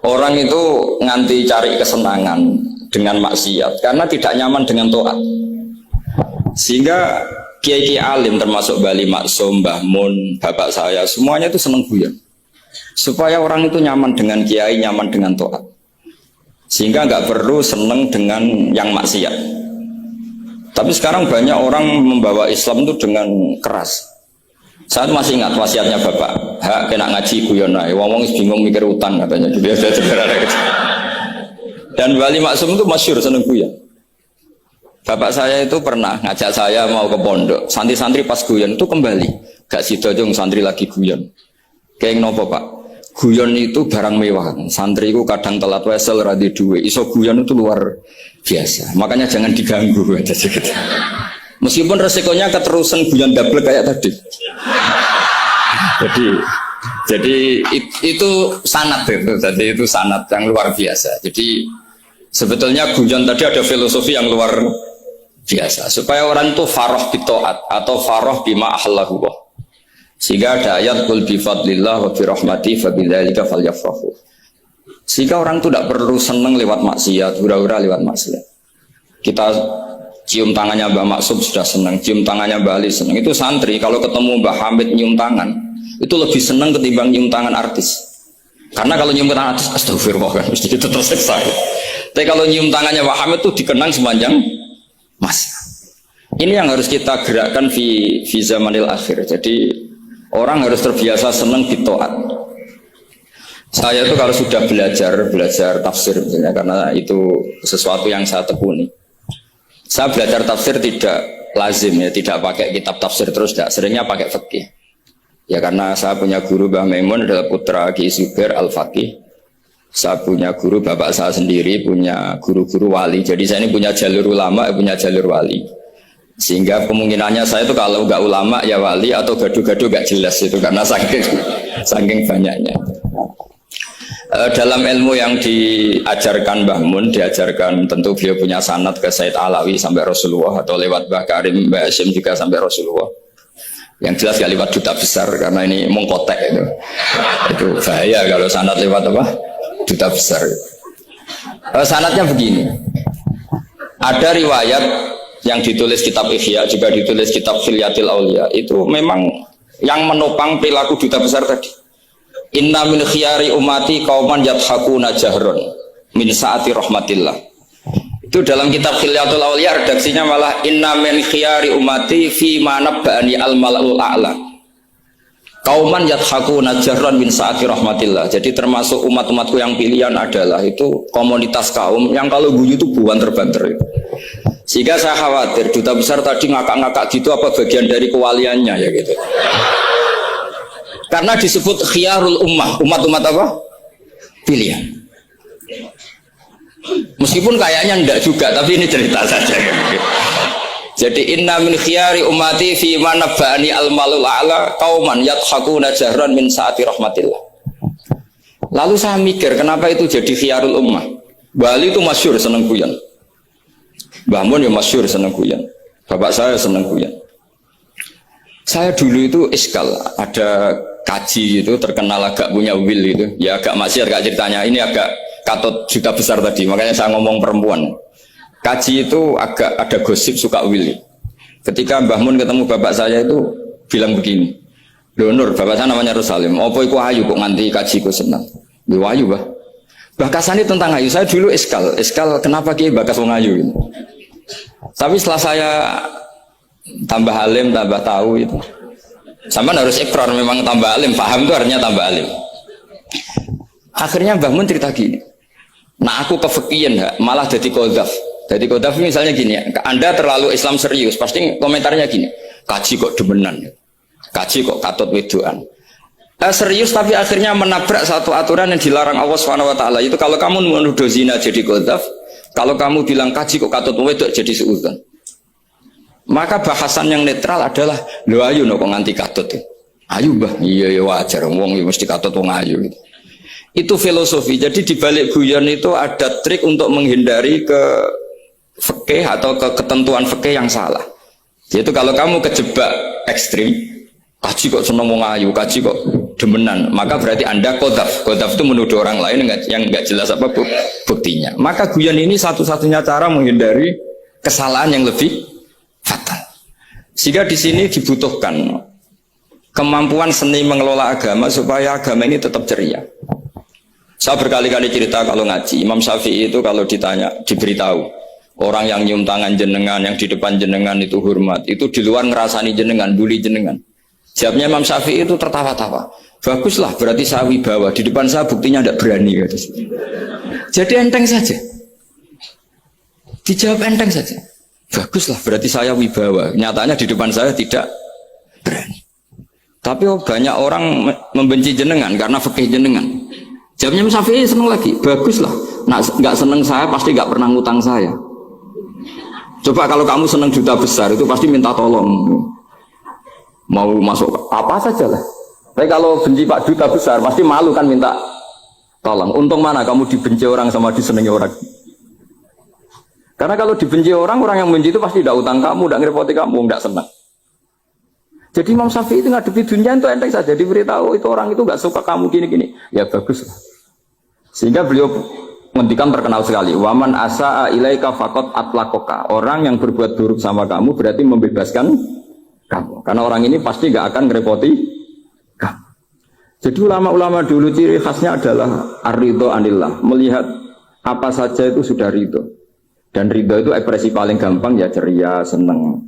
Orang itu nganti cari kesenangan dengan maksiat karena tidak nyaman dengan taat. Sehingga kiai-kiai alim termasuk Bali Maksum, Mbah Mun, bapak saya semuanya itu seneng guyon. Supaya orang itu nyaman dengan kiai, nyaman dengan taat. Sehingga nggak perlu seneng dengan yang maksiat. Tapi sekarang banyak orang membawa Islam itu dengan keras. Saya masih ingat wasiatnya bapak, kena ngaji guyon ae, wong bingung mikir utang katanya. Dan Bali Maksum itu masyhur seneng guyon. Bapak saya itu pernah ngajak saya mau ke pondok, santri-santri pas guyon itu kembali, gak sido jong santri lagi guyon. Kayak nopo pak, guyon itu barang mewah. Santri itu kadang telat wesel radhi duwe, iso guyon itu luar biasa. Makanya jangan diganggu aja gitu. Meskipun resikonya keterusan guyon double kayak tadi. Jadi itu sanad itu. Jadi itu sanad yang luar biasa. Jadi sebetulnya guyon tadi ada filosofi yang luar biasa supaya orang itu farah bitaat atau farah bima ahlahu. Sehingga ada ayat qul bi fadlillah wa bi rahmati fa bidzalika falyafrahu. Sehingga orang itu tidak perlu senang lewat maksiat, hura-hura lewat maksiat. Kita cium tangannya Mbah Maksum sudah senang, cium tangannya Mbah Ali senang. Itu santri kalau ketemu Mbah Hamid nyium tangan, itu lebih senang ketimbang nyium tangan artis. Karena kalau nyium tangan artis, astagfirullah kan, mesti itu tersiksa. Tapi kalau nyium tangannya Mbah Hamid itu dikenang sepanjang masa. Ini yang harus kita gerakkan di zamanil akhir. Jadi orang harus terbiasa senang bitaat. Saya itu kalau sudah belajar tafsir misalnya, karena itu sesuatu yang saya tekuni. Saya belajar tafsir tidak lazim ya, tidak pakai kitab tafsir terus, tidak. Seringnya pakai fikih. Ya karena saya punya guru Mbah Maimun adalah putra Ki Zubair Al-Faqih. Saya punya guru bapak saya sendiri, punya guru-guru wali. Jadi saya ini punya jalur ulama, punya jalur wali. Sehingga kemungkinannya saya itu kalau nggak ulama ya wali atau gaduh-gaduh nggak jelas itu karena saking banyaknya. Dalam ilmu yang diajarkan Mbah Mun, diajarkan tentu beliau punya sanad ke Said Alawi sampai Rasulullah atau lewat Mbah Karim, Mbah Hashim juga sampai Rasulullah. Yang jelas gak lewat duta besar karena ini mengkotek itu. Itu bahaya kalau sanad lewat apa? Duta besar. Sanadnya begini. Ada riwayat yang ditulis kitab Ihya, juga ditulis kitab Khilyatil Auliya. Itu memang yang menopang perilaku duta besar tadi. Inna min khiyari umati kauman yadhakuna jahron min saati rahmatillah. Itu dalam kitab Khilyatul Auliya redaksinya malah inna min khiyari umati fi ma nabba'ani al-mala'ul a'la. Kauman yadhakuna jahron min saati rahmatillah. Jadi termasuk umat-umatku yang pilihan adalah itu komunitas kaum yang kalau guyu itu banter-banter itu. Sehingga saya khawatir duta besar tadi ngakak-ngakak gitu apa bagian dari kewaliannya ya gitu. Karena disebut khiyarul ummah, umat-umat apa? Pilihan. Meskipun kayaknya enggak juga, tapi ini cerita saja. Jadi inna min khiyari ummati fi ma nabba'ani al-malul a'la qauman yadhakuna jahran min saati rahmatillah. Lalu saya mikir, kenapa itu jadi khiyarul ummah? Bali itu masyhur seneng guyon. Mbah Mun ya masyhur seneng guyon. Bapak saya seneng guyon. Saya dulu itu iskal, ada kaji itu terkenal agak punya will itu, ya agak maksiat agak ceritanya. Ini agak katut juta besar tadi, makanya saya ngomong perempuan. Kaji itu agak ada gosip suka will. Ketika Mbah Mun ketemu bapak saya itu bilang begini, Nur, bapak saya namanya Rosalim, opo iku ayu kok nganti kaji ku senang. Yo ayu bah. Bakasane tentang ayu, saya dulu iskal kenapa ki bakas wong ayu gitu. Tapi setelah saya tambah alim, tambah tahu itu. Sama harus ikrar memang tambah alim, paham itu artinya tambah alim. Akhirnya Mbah Mun cerita gini. Nah aku kefikian malah jadi qadzaf. Jadi qadzaf misalnya gini, Anda terlalu Islam serius, pasti komentarnya gini. Kaji kok demenan. Kaji kok katut wedoan. Serius tapi akhirnya menabrak satu aturan yang dilarang Allah Subhanahu wa taala. Itu kalau kamu menuduh zina jadi qadzaf, kalau kamu bilang kaji kok katut wedok jadi suudzon. Maka bahasan yang netral adalah lo ayu no kok nganti katut ya. Ayu bah, iya ya wajar wong mesti katut wong ayu gitu. Itu filosofi. Jadi di balik guyon itu ada trik untuk menghindari ke fikih atau ke ketentuan fikih yang salah. Yaitu kalau kamu kejebak ekstrim, kaji kok seneng wong ayu, kaji kok demenan, maka berarti Anda qadzaf. Qadzaf itu menuduh orang lain yang enggak jelas apa buktinya. Maka guyon ini satu-satunya cara menghindari kesalahan yang lebih fatal. Sehingga di sini dibutuhkan kemampuan seni mengelola agama supaya agama ini tetap ceria. Saya berkali-kali cerita kalau ngaji, Imam Syafi'i itu kalau ditanya, diberitahu orang yang nyium tangan jenengan, yang di depan jenengan itu hormat, itu di luar ngerasani jenengan, bully jenengan. Jawabnya Imam Syafi'i itu tertawa-tawa. Baguslah, berarti saya wibawa. Di depan saya buktinya tidak berani. Gitu. Jadi enteng saja. Dijawab enteng saja. Baguslah, berarti saya wibawa. Nyatanya di depan saya tidak berani. Tapi banyak orang membenci jenengan karena fikih jenengan. Jawabnya Imam Syafi'i seneng lagi. Baguslah. Nah, nggak seneng saya pasti nggak pernah ngutang saya. Coba kalau kamu seneng juta besar itu pasti minta tolong. Mau masuk apa saja lah. Tapi kalau benci Pak Duta besar pasti malu kan minta tolong. Untung mana kamu dibenci orang sama disenangi orang. Karena kalau dibenci orang yang benci itu pasti tidak utang kamu, tidak ngerepoti kamu, tidak senang. Jadi Imam Syafi'i itu ngadepi dunia itu enteng saja, diberitahu itu orang itu nggak suka kamu gini-gini. Ya bagus lah. Sehingga beliau ngendikan terkenal sekali. Waman asa'a ilaika faqad atlaqaka. Orang yang berbuat buruk sama kamu berarti membebaskan kamu. Karena orang ini pasti nggak akan ngerepoti kamu. Jadi ulama-ulama dulu ciri khasnya adalah ar-ridho anillah. Melihat apa saja itu sudah ridho. Dan ridho itu ekspresi paling gampang ya ceria, seneng.